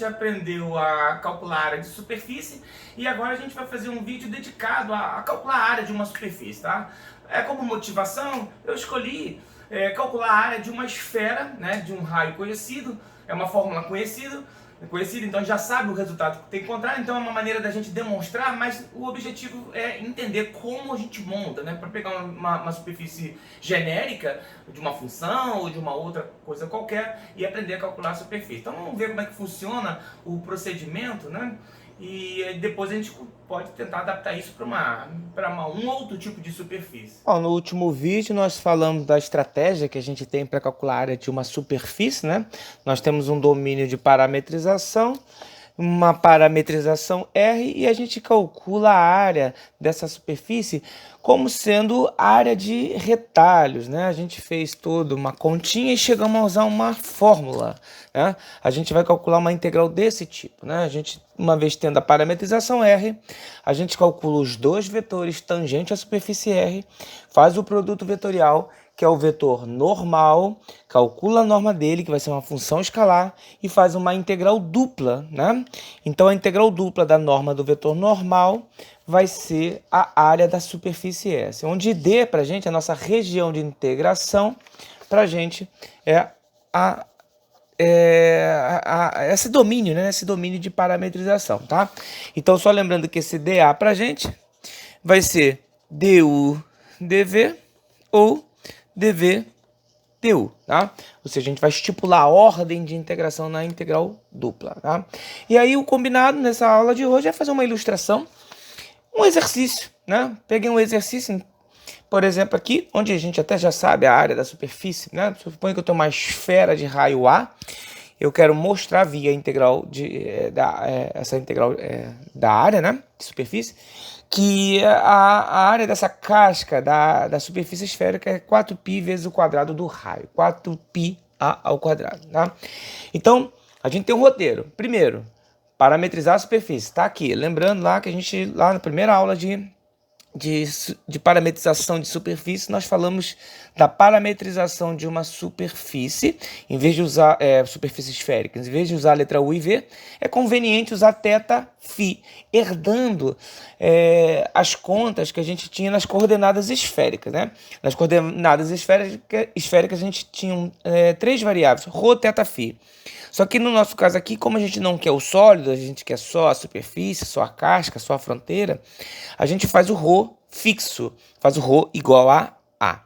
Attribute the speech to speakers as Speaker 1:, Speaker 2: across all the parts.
Speaker 1: aprendeu a calcular a área de superfície e agora a gente vai fazer um vídeo dedicado a calcular a área de uma superfície, tá? Como motivação, eu escolhi calcular a área de uma esfera, né, de um raio conhecido, é uma fórmula conhecida, então já sabe o resultado que tem que encontrar, então é uma maneira da gente demonstrar, mas o objetivo é entender como a gente monta, né, para pegar uma superfície genérica de uma função ou de uma outra coisa qualquer e aprender a calcular a superfície. Então vamos ver como é que funciona o procedimento, né, e depois a gente pode tentar adaptar isso para um outro tipo de superfície.
Speaker 2: Bom, no último vídeo nós falamos da estratégia que a gente tem para calcular a área de uma superfície, né? Nós temos um domínio de parametrização, uma parametrização R e a gente calcula a área dessa superfície como sendo área de retalhos, né? A gente fez toda uma continha e chegamos a usar uma fórmula, né? A gente vai calcular uma integral desse tipo, né? A gente, uma vez tendo a parametrização R, a gente calcula os dois vetores tangentes à superfície R, faz o produto vetorial, que é o vetor normal, calcula a norma dele, que vai ser uma função escalar, e faz uma integral dupla, né? Então a integral dupla da norma do vetor normal vai ser a área da superfície S, onde D para a gente, a nossa região de integração, para a gente esse domínio, né? Esse domínio de parametrização, tá? Então só lembrando que esse dA para a gente vai ser du dv ou dv du, tá? Ou seja, a gente vai estipular a ordem de integração na integral dupla, tá? E aí o combinado nessa aula de hoje é fazer uma ilustração, um exercício, né? Peguei um exercício, por exemplo, aqui, onde a gente até já sabe a área da superfície, né? Suponho que eu tenho uma esfera de raio A, eu quero mostrar via integral essa integral da área, né, de superfície, que a área dessa casca da superfície esférica é 4π vezes o quadrado do raio, 4π a ao quadrado, tá? Então, a gente tem um roteiro. Primeiro, parametrizar a superfície, tá aqui. Lembrando lá que a gente, lá na primeira aula de parametrização de superfície, nós falamos da parametrização de uma superfície, em vez de usar superfície esférica, em vez de usar a letra U e V, é conveniente usar θ, φ, herdando as contas que a gente tinha nas coordenadas esféricas, né? Nas coordenadas esféricas a gente tinha três variáveis, ρ, θ, φ. Só que no nosso caso aqui, como a gente não quer o sólido, a gente quer só a superfície, só a casca, só a fronteira, a gente faz o ρ fixo, faz o ρ igual a A.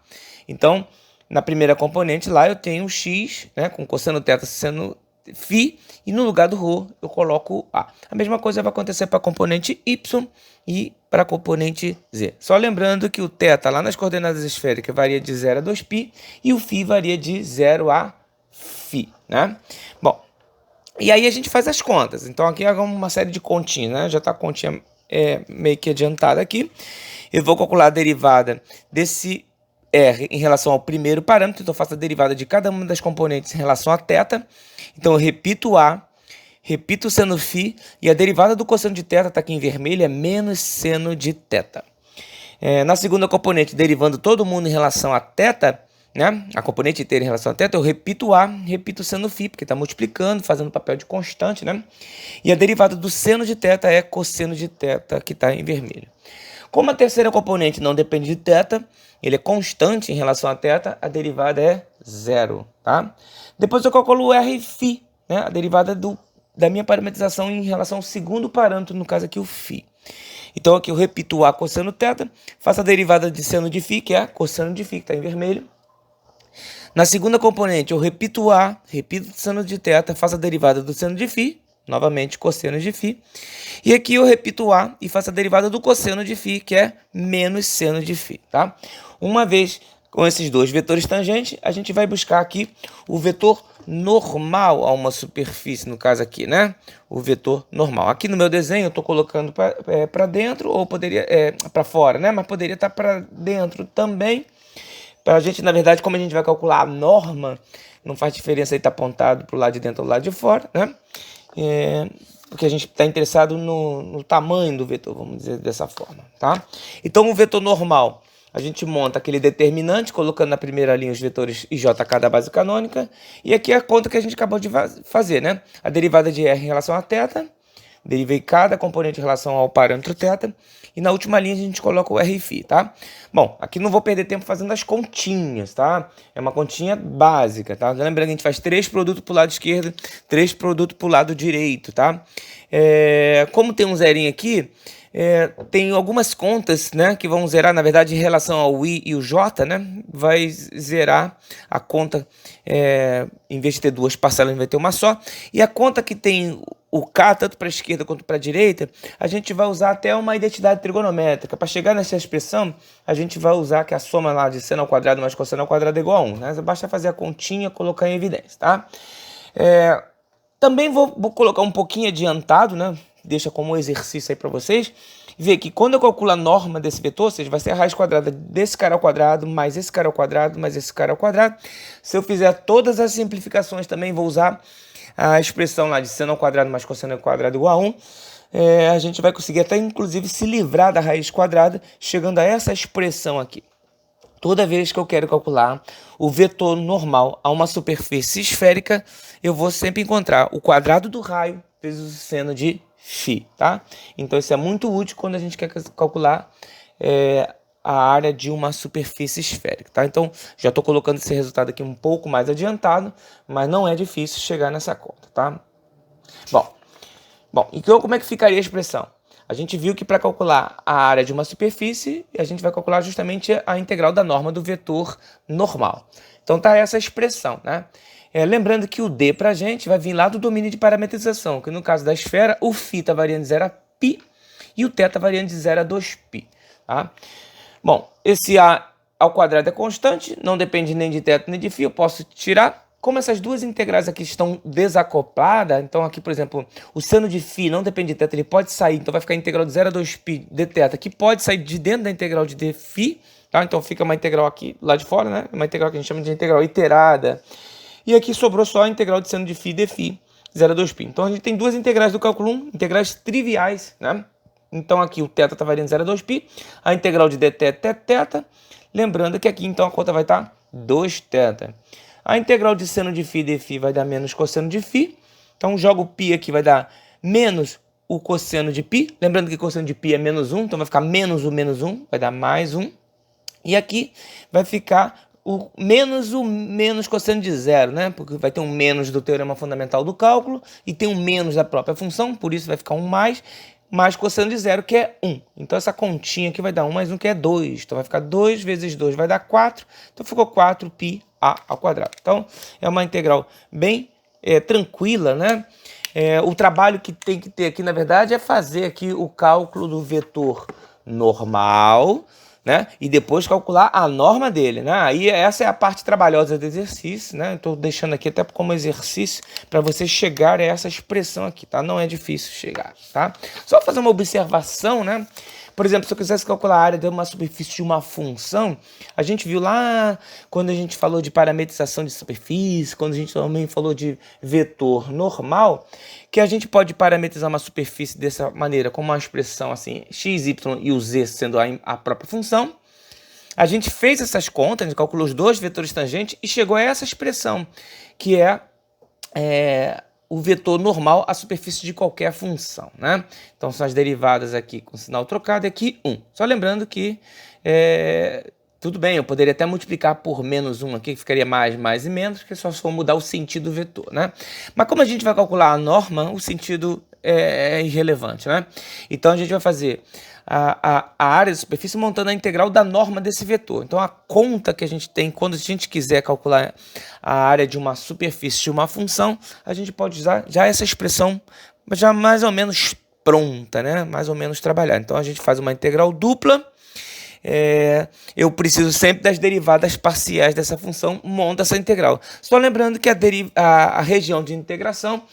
Speaker 2: Então, na primeira componente lá eu tenho o x, né, com cosseno θ seno φ, e no lugar do ρ eu coloco A. A mesma coisa vai acontecer para a componente y e para a componente z. Só lembrando que o θ lá nas coordenadas esféricas varia de 0 a 2π e o φ varia de 0 a φ, né? Bom, e aí a gente faz as contas. Então aqui é uma série de continhas, né? Já está a continha meio que adiantada aqui. Eu vou calcular a derivada desse R em relação ao primeiro parâmetro. Então eu faço a derivada de cada uma das componentes em relação a θ. Então eu repito A, repito seno φ, e a derivada do cosseno de θ, está aqui em vermelho, é menos seno de θ. Na segunda componente, derivando todo mundo em relação a θ, né? A componente inteira em relação a θ, eu repito A, repito seno φ, porque está multiplicando, fazendo papel de constante, né? E a derivada do seno de θ é cosseno de θ, que está em vermelho. Como a terceira componente não depende de θ, ele é constante em relação a θ, a derivada é zero, tá? Depois eu calculo o R φ, né? A derivada da minha parametrização em relação ao segundo parâmetro, no caso aqui o φ. Então aqui eu repito o A cosseno θ, faço a derivada de seno de φ, que é cosseno de φ, que está em vermelho. Na segunda componente, eu repito A, repito seno de θ, faço a derivada do seno de φ, novamente cosseno de φ. E aqui eu repito A e faço a derivada do cosseno de φ, que é menos seno de φ, tá? Uma vez com esses dois vetores tangentes, a gente vai buscar aqui o vetor normal a uma superfície, no caso aqui, né? O vetor normal. Aqui no meu desenho eu estou colocando para dentro, ou poderia para fora, né? Mas poderia estar para dentro também. Para a gente, na verdade, como a gente vai calcular a norma, não faz diferença aí estar apontado para o lado de dentro ou do lado de fora, né? Porque a gente está interessado no tamanho do vetor, vamos dizer dessa forma, tá? Então, o vetor normal a gente monta aquele determinante, colocando na primeira linha os vetores IJK da base canônica. E aqui é a conta que a gente acabou de fazer, né? A derivada de R em relação a θ. Derivei cada componente em relação ao parâmetro θ. E na última linha a gente coloca o Rφ, tá? Bom, aqui não vou perder tempo fazendo as continhas, tá? É uma continha básica, tá? Lembrando que a gente faz 3 produtos para o lado esquerdo, 3 produtos para o lado direito, tá? Como tem um zerinho aqui, tem algumas contas, né, que vão zerar, na verdade, em relação ao I e o J, né? Vai zerar a conta, em vez de ter 2 parcelas, vai ter uma só. E a conta que tem o K, tanto para a esquerda quanto para a direita, a gente vai usar até uma identidade trigonométrica. Para chegar nessa expressão, a gente vai usar que a soma lá de seno ao quadrado mais cosseno ao quadrado é igual a 1. Né? Basta fazer a continha e colocar em evidência. Tá? Também vou colocar um pouquinho adiantado, né? Deixa como exercício aí para vocês, ver que quando eu calculo a norma desse vetor, ou seja, vai ser a raiz quadrada desse cara ao quadrado, mais esse cara ao quadrado, mais esse cara ao quadrado. Se eu fizer todas as simplificações também, vou usar a expressão lá de seno ao quadrado mais cosseno ao quadrado igual a 1, a gente vai conseguir até inclusive se livrar da raiz quadrada, chegando a essa expressão aqui. Toda vez que eu quero calcular o vetor normal a uma superfície esférica, eu vou sempre encontrar o quadrado do raio vezes o seno de φ, tá? Então isso é muito útil quando a gente quer calcular a área de uma superfície esférica, tá? Então, já estou colocando esse resultado aqui um pouco mais adiantado, mas não é difícil chegar nessa conta, tá? Bom, então como é que ficaria a expressão? A gente viu que para calcular a área de uma superfície, a gente vai calcular justamente a integral da norma do vetor normal. Então tá essa expressão, né? Lembrando que o D para a gente vai vir lá do domínio de parametrização, que no caso da esfera, o φ está variando de 0 a π e o θ está variando de 0 a 2π, tá? Bom, esse A ao quadrado é constante, não depende nem de θ nem de φ, eu posso tirar. Como essas duas integrais aqui estão desacopladas, então aqui, por exemplo, o seno de φ não depende de θ, ele pode sair, então vai ficar a integral de 0 a 2π dθ, que pode sair de dentro da integral de dφ, tá? Então fica uma integral aqui lá de fora, né? Uma integral que a gente chama de integral iterada. E aqui sobrou só a integral de seno de φ dφ, 0 a 2π. Então a gente tem duas integrais do cálculo 1, integrais triviais, né? Então aqui o θ está variando 0 a 2π, a integral de dθ é θ, lembrando que aqui então a conta vai estar 2θ. A integral de seno de φ dφ vai dar menos cosseno de φ, então jogo o π aqui, vai dar menos o cosseno de π, lembrando que cosseno de π é menos 1, então vai ficar menos o menos 1, vai dar mais 1, e aqui vai ficar o menos cosseno de 0, né? Porque vai ter um menos do teorema fundamental do cálculo e tem um menos da própria função, por isso vai ficar um mais cosseno de 0, que é 1. Então essa continha aqui vai dar 1 mais 1, que é 2. Então vai ficar 2 vezes 2 vai dar 4. Então ficou 4π a ao quadrado. Então é uma integral bem tranquila, né? O trabalho que tem que ter aqui, na verdade, é fazer aqui o cálculo do vetor normal, né? E depois calcular a norma dele, né? Aí essa é a parte trabalhosa do exercício, né? Estou deixando aqui até como exercício para você chegar a essa expressão aqui, tá? Não é difícil chegar, tá? Só fazer uma observação, né? Por exemplo, se eu quisesse calcular a área de uma superfície de uma função, a gente viu lá quando a gente falou de parametrização de superfície, quando a gente também falou de vetor normal, que a gente pode parametrizar uma superfície dessa maneira, com uma expressão assim, x, y e o z sendo a própria função. A gente fez essas contas, a gente calculou os dois vetores tangentes e chegou a essa expressão, que é o vetor normal à superfície de qualquer função, né? Então são as derivadas aqui com sinal trocado e aqui 1. Só lembrando que tudo bem, eu poderia até multiplicar por menos 1 aqui, que ficaria mais e menos, que só se for mudar o sentido do vetor, né? Mas como a gente vai calcular a norma, o sentido é irrelevante, né? Então a gente vai fazer a área da superfície montando a integral da norma desse vetor. Então a conta que a gente tem quando a gente quiser calcular a área de uma superfície de uma função, a gente pode usar já essa expressão já mais ou menos pronta, né? Mais ou menos trabalhada. Então a gente faz uma integral dupla. Eu preciso sempre das derivadas parciais dessa função, monta essa integral. Só lembrando que a região de integração,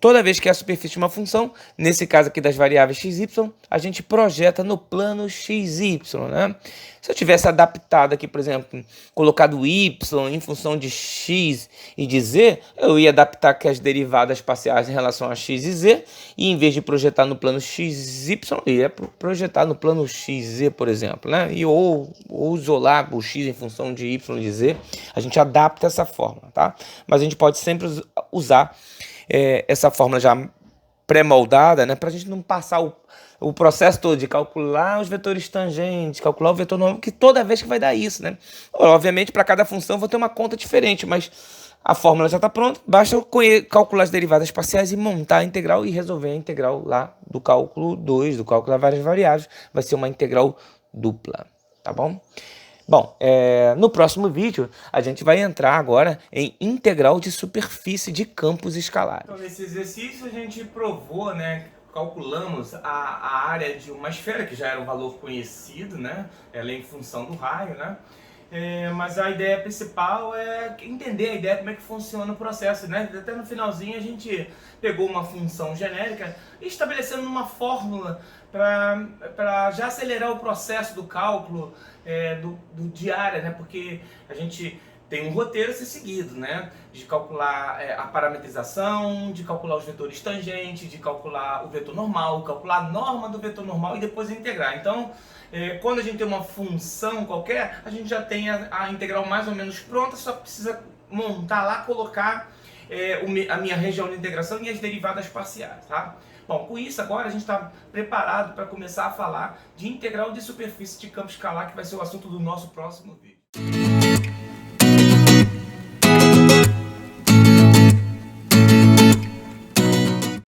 Speaker 2: toda vez que é a superfície de uma função, nesse caso aqui das variáveis x, y, a gente projeta no plano x, y, né? Se eu tivesse adaptado aqui, por exemplo, colocado y em função de x e de z, eu ia adaptar aqui as derivadas parciais em relação a x e z, e em vez de projetar no plano x, y, eu ia projetar no plano xz, por exemplo. exemplo, né? E ou isolar o x em função de y e de z, a gente adapta essa fórmula, tá? Mas a gente pode sempre usar essa fórmula já pré-moldada, né? Para a gente não passar o processo todo de calcular os vetores tangentes, calcular o vetor normal, que toda vez que vai dar isso, né? Obviamente, para cada função eu vou ter uma conta diferente, mas a fórmula já está pronta, basta eu calcular as derivadas parciais e montar a integral e resolver a integral lá do cálculo 2, do cálculo das várias variáveis. Vai ser uma integral dupla, tá bom? Bom, no próximo vídeo a gente vai entrar agora em integral de superfície de campos escalares.
Speaker 1: Então, nesse exercício a gente provou, né, calculamos a área de uma esfera, que já era um valor conhecido, né, ela é em função do raio, né, mas a ideia principal é entender a ideia, como é que funciona o processo, né, até no finalzinho a gente pegou uma função genérica e estabelecendo uma fórmula para já acelerar o processo do cálculo de área, né, porque a gente tem um roteiro a ser seguido, né? De calcular a parametrização, de calcular os vetores tangentes, de calcular o vetor normal, calcular a norma do vetor normal e depois integrar. Então, quando a gente tem uma função qualquer, a gente já tem a integral mais ou menos pronta, só precisa montar lá, colocar a minha região de integração e as derivadas parciais, tá? Bom, com isso agora a gente está preparado para começar a falar de integral de superfície de campo escalar, que vai ser o assunto do nosso próximo vídeo.